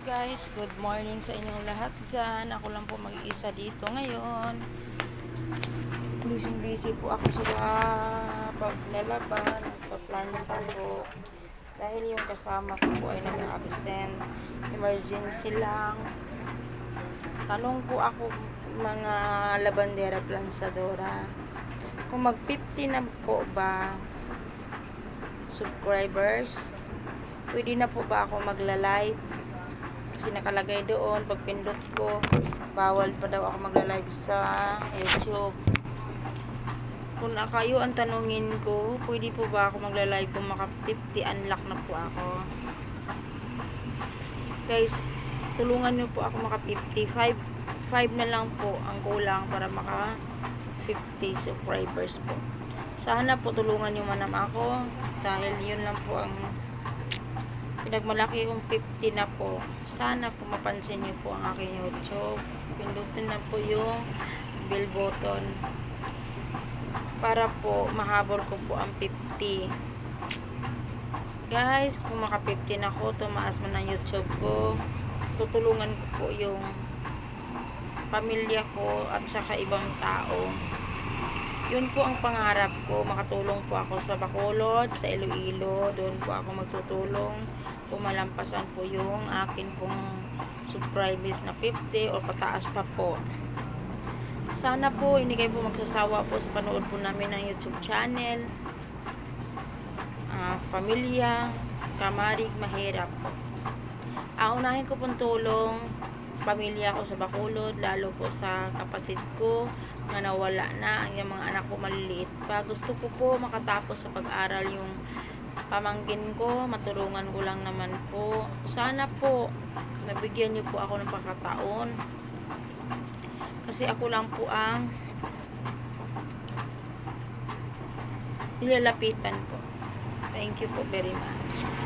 Guys, good morning sa inyong lahat dyan. Ako lang po mag-iisa dito ngayon. Busy po ako sa paglalaban, pagplansa ko. Dahil yung kasama ko po ay nag-absent. Emergency lang. Tanong po ako mga labandera plansadora. Kung mag 50 na po ba subscribers, pwede na po ba ako magla-live? Kasi nakalagay doon, pag pindot ko, bawal pa daw ako magla-live sa YouTube. Kung kayo ang tanungin ko, pwede po ba ako magla-live kung maka 50 unlock na po ako? Guys, tulungan nyo po ako maka 55. 5 na lang po ang kulang para maka 50 subscribers po. Sana po tulungan nyo man ako dahil yun lang po ang pinagmalaki kong 50 na po. Sana po mapansin nyo po ang aking YouTube. Pindutin na po yung bell button para po mahabol ko po ang 50. Guys, kung maka 50 na ako, tumaas man ang YouTube ko, tutulungan ko po yung pamilya ko at saka ibang tao. Yun po ang pangarap ko, makatulong po ako sa Bacolod, sa Iloilo, doon po ako magtutulong, pumalampasan po yung akin pong subscribers na 50 o pataas pa po. Sana po hindi kayo po magsasawa po sa panood po namin ng YouTube channel. Pamilya, kamarig, mahirap. Unahin ko pong tulong pamilya ko sa Bacolod, lalo po sa kapatid ko na nawala na, ang mga anak ko maliliit pa. Gusto ko po makatapos sa pag-aral yung pamangkin ko, matulungan ko lang naman po. Sana po nabigyan niyo po ako ng pagkataon kasi ako lang po ang nilalapitan po. Thank you po very much.